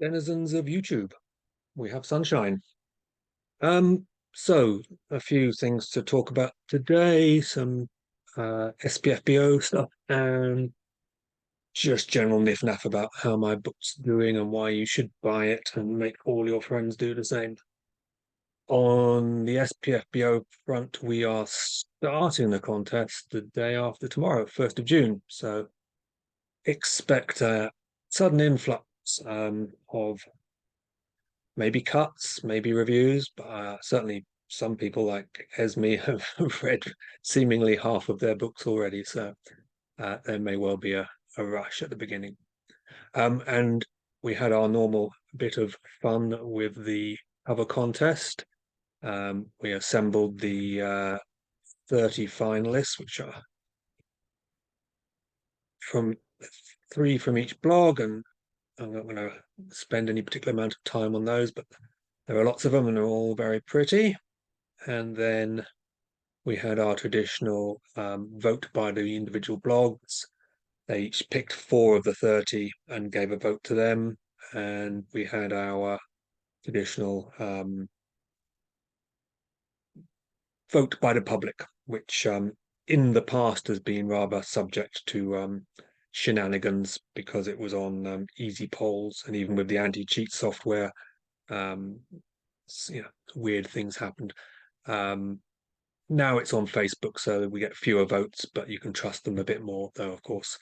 denizens of YouTube. We have sunshine. Um, so a few things to talk about today, some SPFBO stuff, and just general niff-naff about how my book's doing and why you should buy it and make all your friends do the same. On the SPFBO front, we are starting the contest the day after tomorrow, 1st of June. So expect a sudden influx of maybe cuts, maybe reviews, but certainly some people like Esme have read seemingly half of their books already, so there may well be a rush at the beginning. And we had our normal bit of fun with the cover contest. We assembled the 30 finalists, which are from 3 from each blog, and I'm not going to spend any particular amount of time on those, but there are lots of them and they're all very pretty. And then we had our traditional vote by the individual blogs. They each picked 4 of the 30 and gave a vote to them. And we had our traditional vote by the public, which in the past has been rather subject to shenanigans because it was on easy polls, and even with the anti-cheat software, weird things happened. Now it's on Facebook, so we get fewer votes, but you can trust them a bit more, though, of course,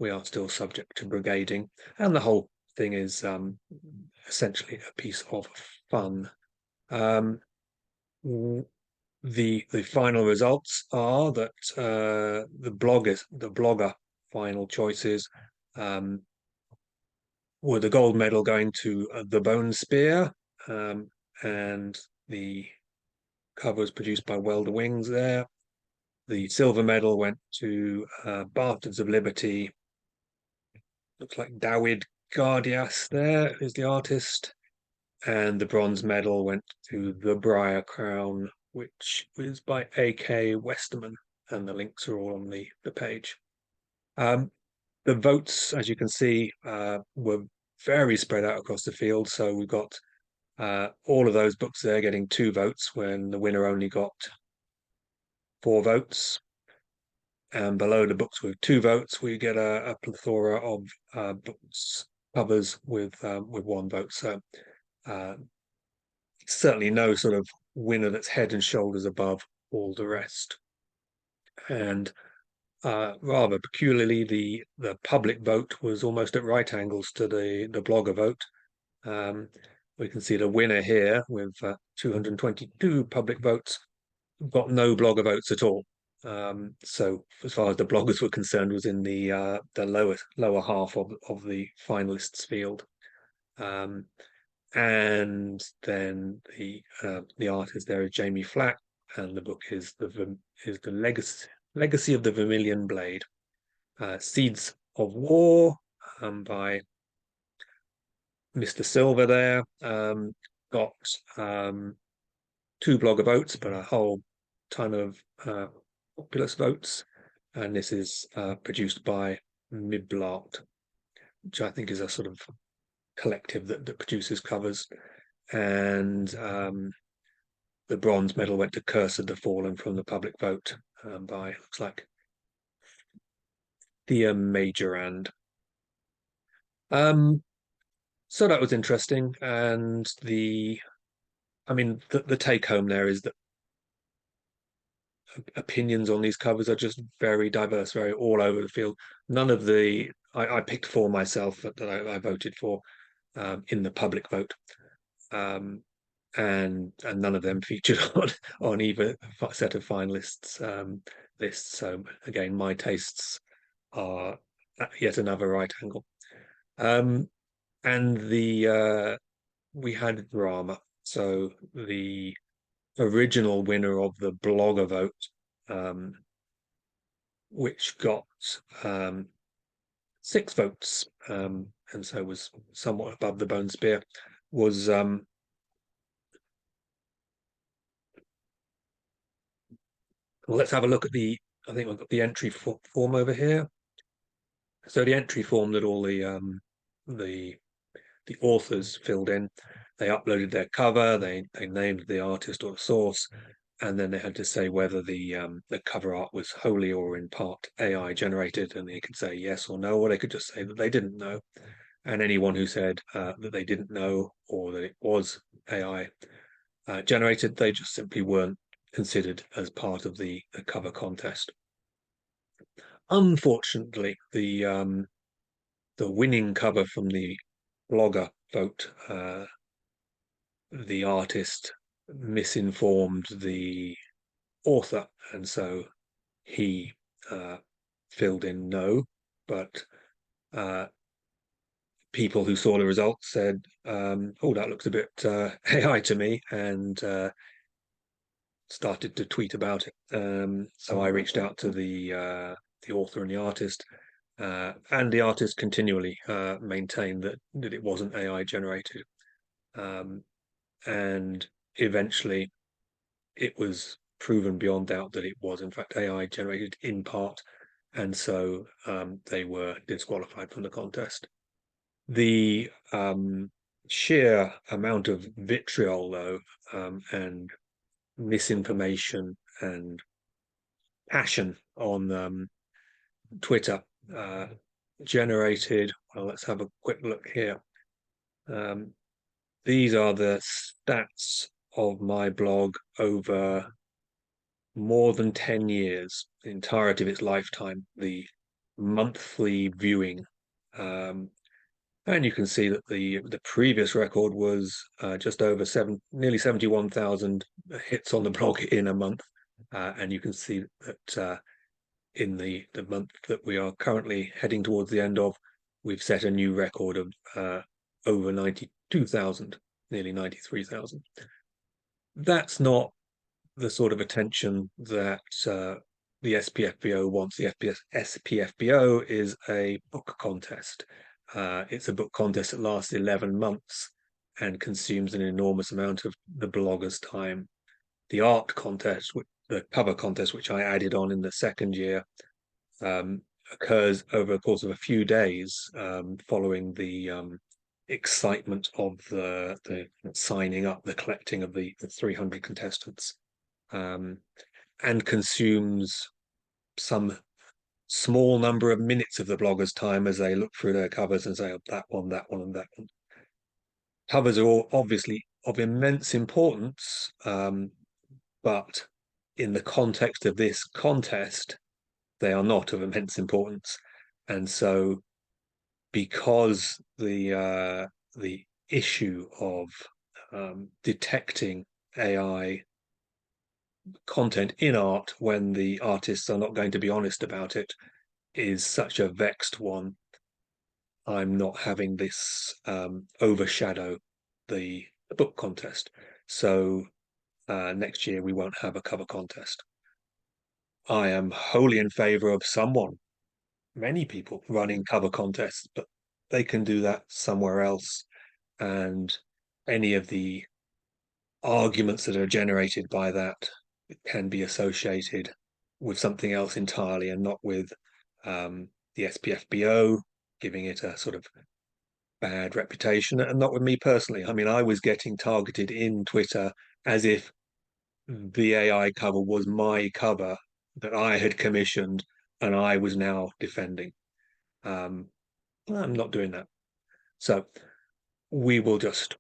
we are still subject to brigading. And the whole thing is essentially a piece of fun. The final results are that the blogger final choices were the gold medal going to The Bone Spear, and the cover was produced by Welder Wings there. The silver medal went to Bastards of Liberty. Looks like Dawid Gardias there is the artist. And the bronze medal went to The Briar Crown, which is by A.K. Westerman. And the links are all on the page. The votes, as you can see, were very spread out across the field. So we've got all of those books there getting 2 votes when the winner only got 4 votes. And below the books with 2 votes, we get a plethora of books covers with 1 vote. So certainly no sort of winner that's head and shoulders above all the rest. And rather peculiarly, the public vote was almost at right angles to the blogger vote. We can see the winner here with 222 public votes, got no blogger votes at all. So as far as the bloggers were concerned, was in the lower half of the finalists field. And then the artist there is Jamie Flack, and the book is the Legacy of the Vermilion Blade, Seeds of War, by Mr. Silver there. Got 2 blogger votes, but a whole ton of populous votes, and this is produced by Miblart, which I think is a sort of collective that produces covers. And the bronze medal went to Curse of the Fallen from the public vote, by, looks like, Thea Majorand. So that was interesting, and the take home there is that opinions on these covers are just very diverse, very all over the field. None of I picked 4 myself that I voted for in the public vote, and none of them featured on either set of finalists lists. So again, my tastes are yet another right angle. And we had drama. So the original winner of the blogger vote, which got 6 votes, and so was somewhat above the Bone Spear, was well, let's have a look at I think we've got the entry form over here. So the entry form that all the the authors filled in. They uploaded their cover, they named the artist or the source, and then they had to say whether the cover art was wholly or in part AI generated, and they could say yes or no, or they could just say that they didn't know. And anyone who said that they didn't know or that it was AI generated, they just simply weren't considered as part of the cover contest. Unfortunately, the winning cover from the blogger vote, the artist misinformed the author, and so he filled in no, but people who saw the results said, "Oh, that looks a bit AI to me," and started to tweet about it. So I reached out to the author and the artist, and the artist continually maintained that it wasn't AI generated, and eventually it was proven beyond doubt that it was in fact AI generated in part, and so they were disqualified from the contest. The sheer amount of vitriol, though, and misinformation and passion on Twitter generated. Well, let's have a quick look here. These are the stats of my blog over more than 10 years, the entirety of its lifetime, the monthly viewing. And you can see that the previous record was just over nearly 71,000 hits on the blog in a month. And you can see that in the month that we are currently heading towards the end of, we've set a new record of over 92,000, nearly 93,000. That's not the sort of attention that the SPFBO wants. The SPFBO is a book contest. It's a book contest that lasts 11 months and consumes an enormous amount of the blogger's time. The art contest, the cover contest, which I added on in the second year, occurs over the course of a few days following the excitement of the signing up, the collecting of the 300 contestants, and consumes some small number of minutes of the blogger's time as they look through their covers and say, oh, that one, that one, and that one. Covers are all obviously of immense importance, but in the context of this contest, they are not of immense importance. And so because the issue of detecting AI content in art when the artists are not going to be honest about it is such a vexed one, I'm not having this overshadow the book contest. So next year we won't have a cover contest. I am wholly in favor of many people running cover contests, but they can do that somewhere else. And any of the arguments that are generated by that can be associated with something else entirely and not with the SPFBO, giving it a sort of bad reputation, and not with me personally. I mean, I was getting targeted in Twitter as if the AI cover was my cover that I had commissioned and I was now defending. I'm not doing that. So we will just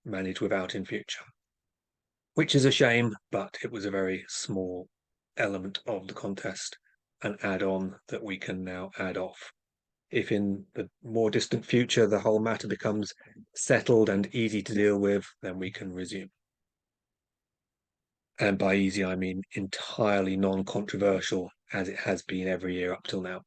manage without in future, which is a shame, but it was a very small element of the contest, an add-on that we can now add off. If in the more distant future the whole matter becomes settled and easy to deal with, then we can resume. And by easy, I mean entirely non-controversial, as it has been every year up till now.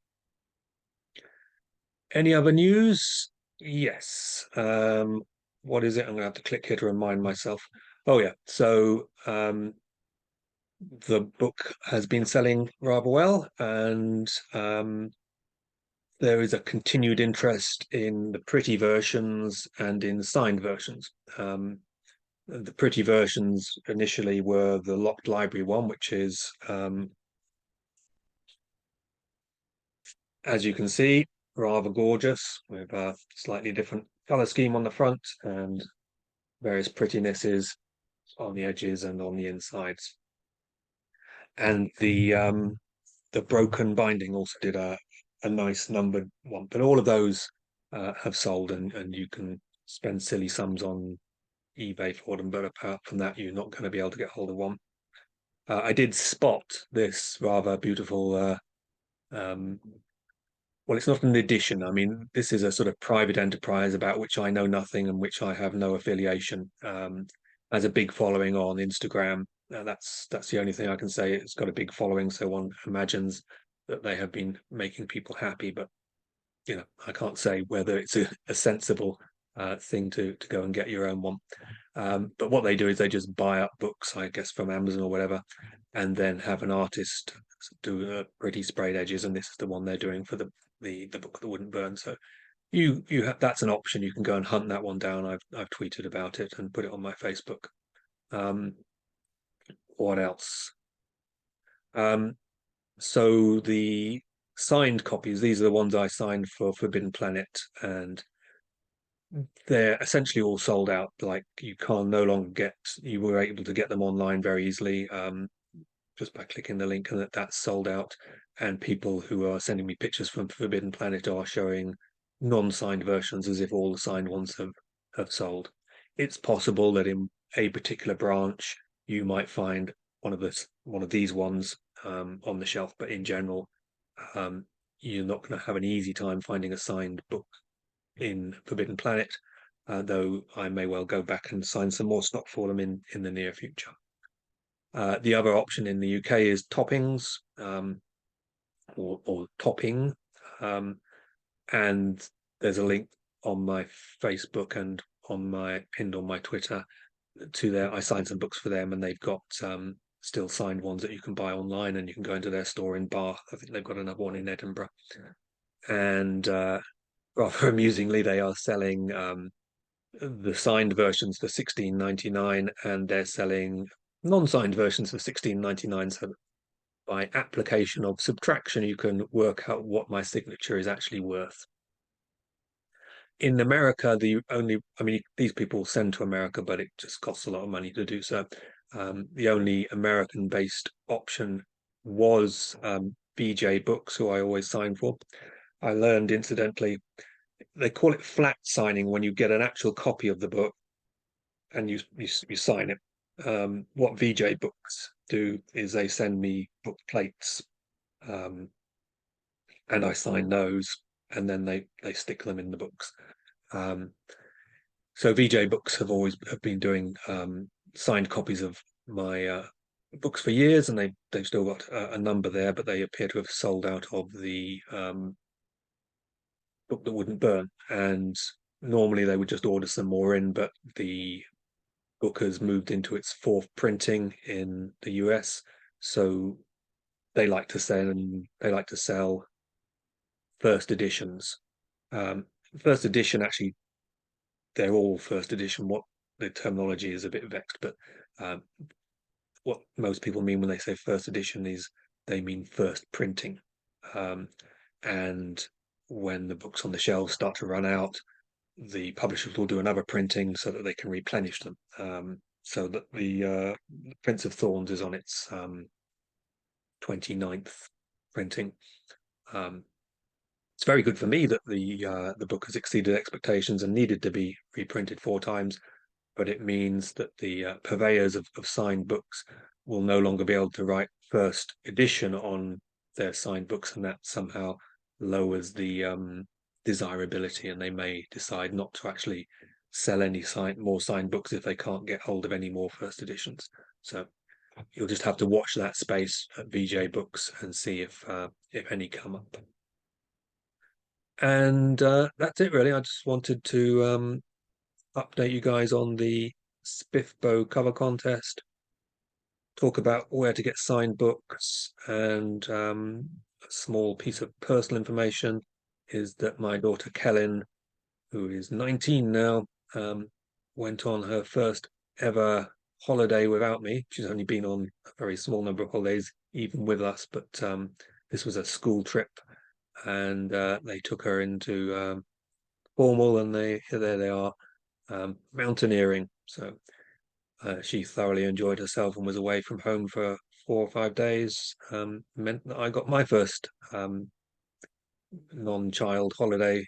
Any other news? Yes. What is it? I'm going to have to click here to remind myself. Oh, yeah. So the book has been selling rather well, and there is a continued interest in the pretty versions and in signed versions. The pretty versions initially were the locked library one, which is, as you can see, rather gorgeous with a slightly different color scheme on the front and various prettinesses on the edges and on the insides. And the broken binding also did a nice numbered one, but all of those have sold, and you can spend silly sums on eBay for them, but apart from that, you're not going to be able to get hold of one. I did spot this rather beautiful um, well, it's not an edition. I mean, this is a sort of private enterprise about which I know nothing and which I have no affiliation. Has a big following on Instagram. That's the only thing I can say. It's got a big following, so one imagines that they have been making people happy. But I can't say whether it's a sensible thing to go and get your own one. But what they do is they just buy up books, I guess, from Amazon or whatever, and then have an artist do pretty sprayed edges. And this is the one they're doing for the book that wouldn't burn. So you have that's an option. You can go and hunt that one down. I've tweeted about it and put it on my Facebook. Um, what else? Um, so the signed copies, these are the ones I signed for Forbidden Planet, and they're essentially all sold out. Like you can no longer get, you were able to get them online very easily, just by clicking the link, and that's sold out. And people who are sending me pictures from Forbidden Planet are showing non-signed versions as if all the signed ones have sold. It's possible that in a particular branch you might find one of these ones on the shelf, but in general, you're not going to have an easy time finding a signed book in Forbidden Planet, though I may well go back and sign some more stock for them in the near future. The other option in the UK is toppings, or topping, and there's a link on my Facebook and pinned on my Twitter to there. I signed some books for them, and they've got still signed ones that you can buy online, and you can go into their store in Bath. I think they've got another one in Edinburgh, and rather amusingly, they are selling the signed versions for 16.99, and they're selling non-signed versions for 16.99. So by application of subtraction, you can work out what my signature is actually worth. In America, I mean, these people send to America, but it just costs a lot of money to do so. The only American-based option was BJ Books, who I always sign for. I learned, incidentally, they call it flat signing when you get an actual copy of the book and you sign it. What VJ Books do is they send me book plates, and I sign those, and then they stick them in the books. So VJ Books have been doing signed copies of my books for years, and they've still got a number there, but they appear to have sold out of the book that wouldn't burn. And normally they would just order some more in, but the book has moved into its fourth printing in the US, so they like to sell first editions. First edition, actually, they're all first edition. What the terminology is a bit vexed, but what most people mean when they say first edition is they mean first printing. And when the books on the shelves start to run out, the publishers will do another printing so that they can replenish them. So that the Prince of Thorns is on its 29th printing. It's very good for me that the book has exceeded expectations and needed to be reprinted 4 times, but it means that the purveyors of signed books will no longer be able to write first edition on their signed books, and that somehow lowers the desirability, and they may decide not to actually sell any more signed books if they can't get hold of any more first editions. So you'll just have to watch that space at VJ Books and see if any come up. And that's it, really. I just wanted to update you guys on the SPFBO cover contest, talk about where to get signed books, and a small piece of personal information is that my daughter Kellen, who is 19 now, went on her first ever holiday without me. She's only been on a very small number of holidays, even with us, but this was a school trip and they took her into Cornwall, and there they are, mountaineering. So she thoroughly enjoyed herself and was away from home for 4 or 5 days. Meant that I got my first non-child holiday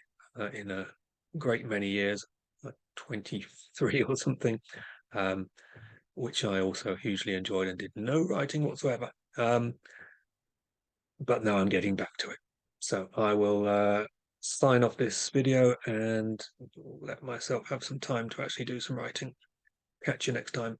in a great many years, like 23 or something, um, which I also hugely enjoyed and did no writing whatsoever. But now I'm getting back to it. So I will sign off this video and let myself have some time to actually do some writing. Catch you next time.